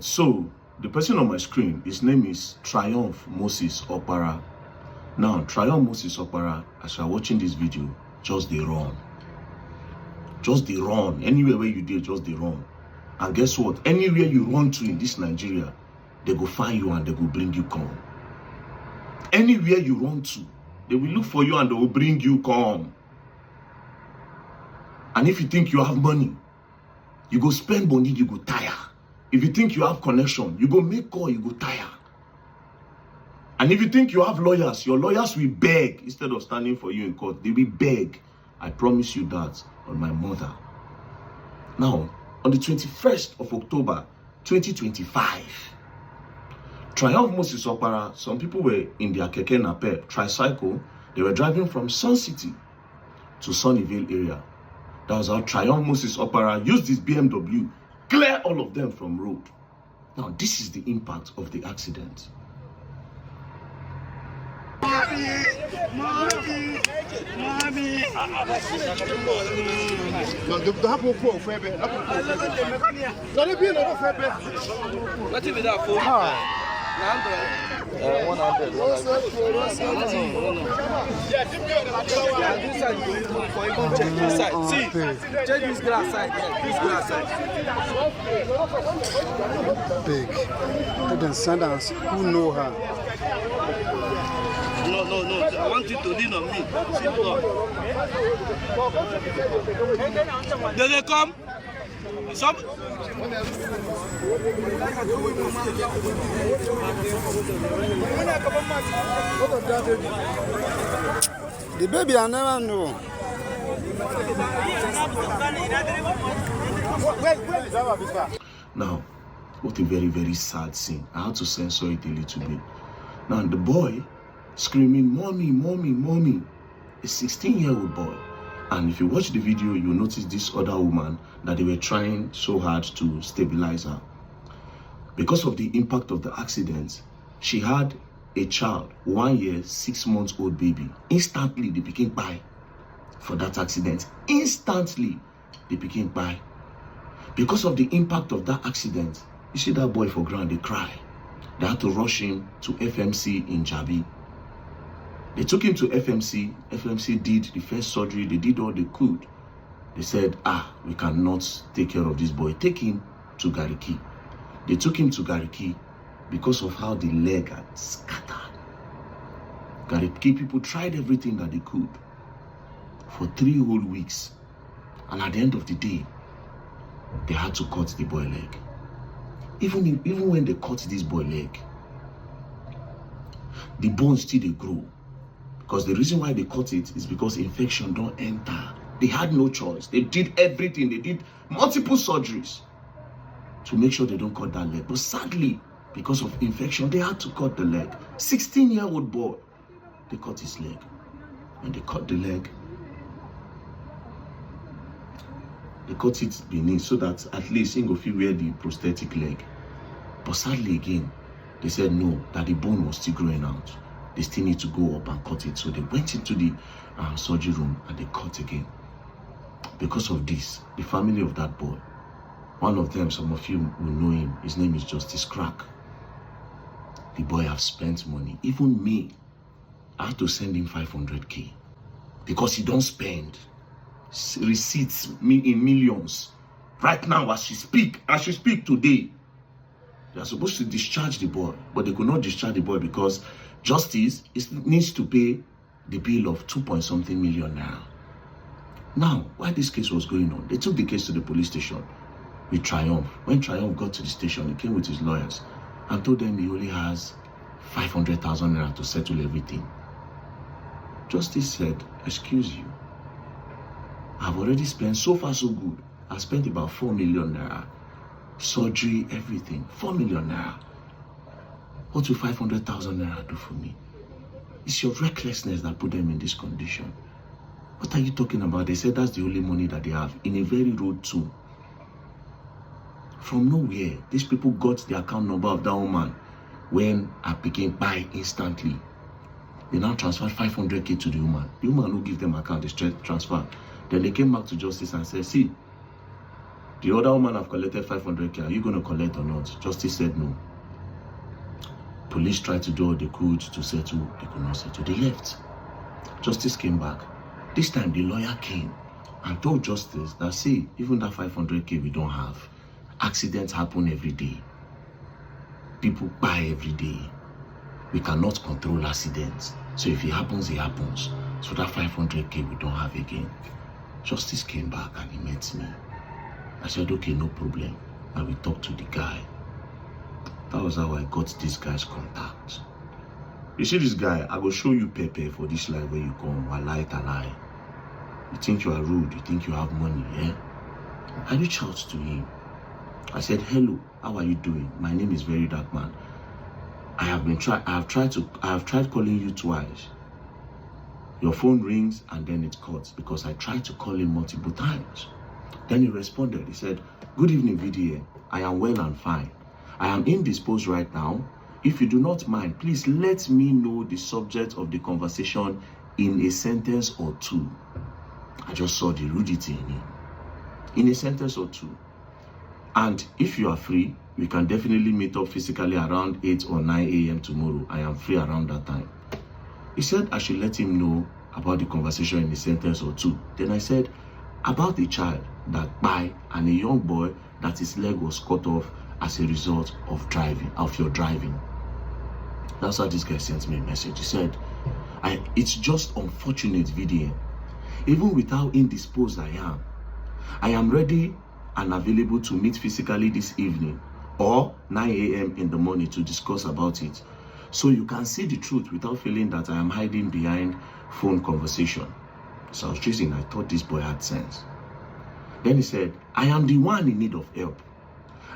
So, the person on my screen, his name is Triumph Moses Opara. Now, Triumph Moses Opara, as you are watching this video, just they run. Just they run. Anywhere where you did, just they run. And guess what? Anywhere you run to in this Nigeria, they go find you and they go bring you come. Anywhere you run to, they will look for you and they will bring you come. And if you think you have money, you go spend money, you go tire. If you think you have connection, you go make call, you go tire. And if you think you have lawyers, your lawyers will beg instead of standing for you in court. They will beg. I promise you that on my mother. Now, on the 21st of October, 2025, Triumph Moses Opara, some people were in their keke napep, tricycle. They were driving from Sun City to Sunnyvale area. That was how Triumph Moses Opara used his BMW, clear all of them from road. Now, this is the impact of the accident. Check this glass side. This glass side. Big. Let them send us who know her. No. I want you to lean on me. Did they come? Some. The baby I never know. Now, what a very, very sad scene. I had to censor it a little bit. Now, the boy screaming, "Mommy, mommy, mommy." A 16-year-old boy. And if you watch the video, you'll notice this other woman that they were trying so hard to stabilize her. Because of the impact of the accident, she had a child, 1 year, 6 months old baby. Instantly, they became by for that accident. Instantly, they became by. Because of the impact of that accident, you see that boy for ground, they cry. They had to rush him to FMC in Jabi. They took him to FMC. FMC did the first surgery. They did all they could. They said, we cannot take care of this boy. Take him to Gariki. They took him to Gariki because of how the leg had scattered. Gariki people tried everything that they could for 3 whole weeks. And at the end of the day, they had to cut the boy leg. Even when they cut this boy leg, the bones still they grow. Because the reason why they cut it is because infection don't enter. They had no choice. They did everything. They did multiple surgeries to make sure they don't cut that leg. But sadly, because of infection, they had to cut the leg. 16-year-old boy, they cut his leg. When they cut the leg, they cut it beneath so that at least he go fit wear the prosthetic leg. But sadly again, they said no, that the bone was still growing out. They still need to go up and cut it. So they went into the surgery room and they cut again. Because of this, the family of that boy, one of them, some of you will know him, his name is Justice Crack. The boy have spent money. Even me, I had to send him 500K because he don't spend receipts in millions. Right now, as she speak today, they are supposed to discharge the boy, but they could not discharge the boy because justice needs to pay the bill of 2-point-something million naira. Now, while this case was going on, they took the case to the police station with Triumph. When Triumph got to the station, he came with his lawyers and told them he only has 500,000 naira to settle everything. Justice said, "Excuse you, I've already spent so far so good. I spent about 4 million naira. Surgery, everything. 4 million naira. What will 500,000 naira do for me? It's your recklessness that put them in this condition. What are you talking about?" They said that's the only money that they have in a very road too. From nowhere, these people got the account number of that woman when I became by instantly. They now transferred 500K to the woman. The woman who give them account, they straight transfer. Then they came back to justice and said, "See, The other woman have collected 500k. Are you going to collect or not? Justice said no. Police tried to do all they could to settle. They could not settle. They left. Justice came back. This time the lawyer came and told Justice that, see, even that 500k we don't have. Accidents happen every day. People buy every day. We cannot control accidents. So if it happens, it happens. So that 500k we don't have again. Justice came back and he met me. I said, okay, no problem. And we talked to the guy. That was how I got this guy's contact. You see this guy, I will show you Pepe for this life where you come. Walai. You think you are rude, you think you have money, eh? I reached out to him. I said, hello, how are you doing? My name is Very Dark Man. I have tried calling you twice. Your phone rings and then it cuts because I tried to call him multiple times. Then he responded. He said, good evening, VDM. I am well and fine. I am indisposed right now. If you do not mind, please let me know the subject of the conversation in a sentence or two. I just saw the rudity in him. In a sentence or two. And if you are free, we can definitely meet up physically around 8 or 9 a.m. tomorrow. I am free around that time. He said I should let him know about the conversation in a sentence or two. Then I said, about a child that died and a young boy that his leg was cut off as a result of your driving. That's how this guy sent me a message. He said, it's just unfortunate, VDM. Even with how indisposed I am ready and available to meet physically this evening or 9 a.m. in the morning to discuss about it. So you can see the truth without feeling that I am hiding behind phone conversation. So I was choosing, I thought this boy had sense. Then he said, I am the one in need of help.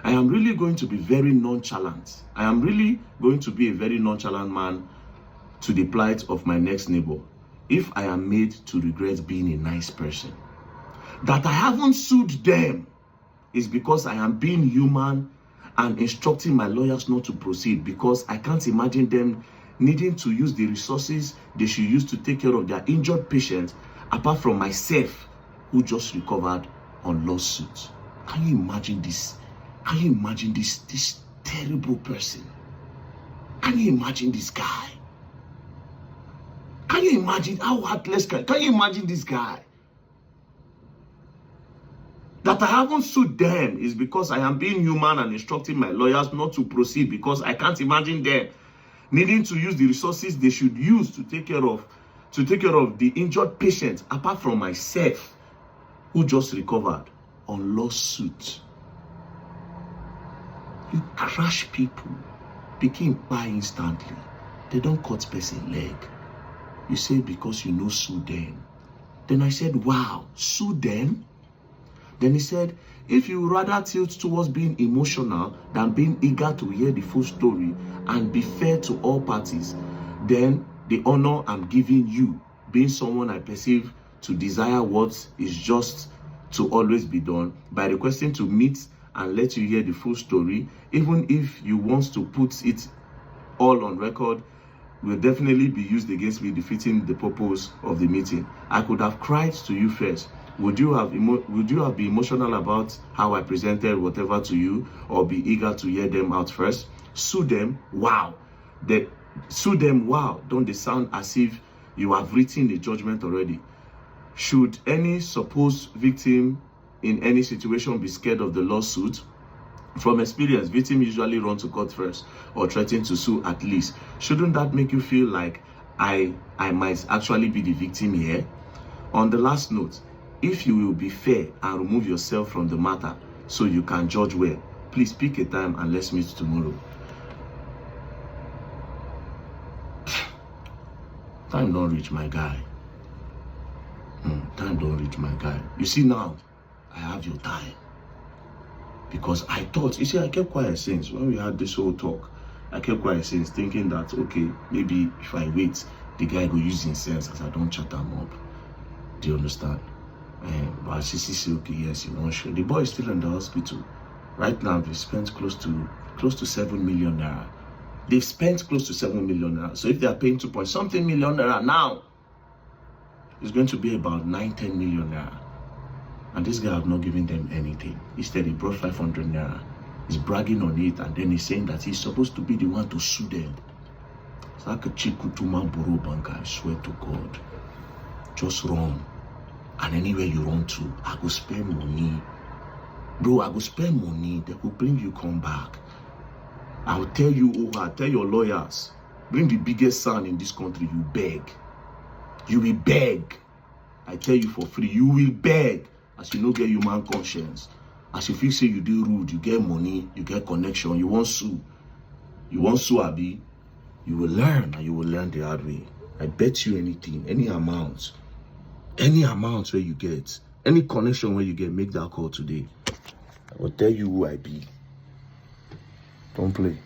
I am really going to be very nonchalant. I am really going to be a very nonchalant man to the plight of my next neighbor if I am made to regret being a nice person. That I haven't sued them is because I am being human and instructing my lawyers not to proceed, because I can't imagine them needing to use the resources they should use to take care of their injured patients apart from myself, who just recovered on lawsuit. Can you imagine this? Can you imagine this terrible person? Can you imagine this guy? Can you imagine how heartless can you imagine this guy? That I haven't sued them is because I am being human and instructing my lawyers not to proceed, because I can't imagine them needing to use the resources they should use to take care of the injured patient apart from myself, who just recovered on lawsuit. You crash people, begin buy instantly. They don't cut person leg. You say because you know sue them. Then I said, wow, sue them? Then he said, if you rather tilt towards being emotional than being eager to hear the full story and be fair to all parties, then the honor I'm giving you, being someone I perceive to desire what is just to always be done, by requesting to meet and let you hear the full story, even if you want to put it all on record, will definitely be used against me, defeating the purpose of the meeting. I could have cried to you first. Would you have been emotional about how I presented whatever to you, or be eager to hear them out first? Sue them, wow. Sue them, wow. Don't they sound as if you have written a judgment already? Should any supposed victim in any situation be scared of the lawsuit? From experience, victims usually run to court first or threaten to sue at least. Shouldn't that make you feel like I might actually be the victim here? On the last note, if you will be fair and remove yourself from the matter so you can judge well, please pick a time and let's meet tomorrow. Time don't reach, my guy. Time don't reach, my guy. You see now, I have your time. Because I thought, you see, I kept quiet since when we had this whole talk. I kept quiet since, thinking that, okay, maybe if I wait, the guy go use his sense as I don't chat him up. Do you understand? But Sisi said, okay, yes, he won't show. The boy is still in the hospital. Right now, they spent close to 7 million naira. They've spent close to 7 million naira. So if they are paying 2-point-something million naira now, it's going to be about 9-10 million naira. And this guy have not given them anything. Instead, he brought 500 naira. He's bragging on it, and then he's saying that he's supposed to be the one to sue them. It's like a Chikutuma Buru banker, I swear to God. Just run. And anywhere you run to, I go spend money. Bro, I go spend money. They will bring you come back. I'll tell you, I'll tell your lawyers, bring the biggest son in this country, you beg. You will beg. I tell you for free, you will beg. As you don't get human conscience. As you feel say you do rude, you get money, you get connection, you want sue. You want sue, Abi? You will learn, and you will learn the hard way. I bet you anything, any amount where you get, any connection where you get, make that call today. I will tell you who I be. Don't play.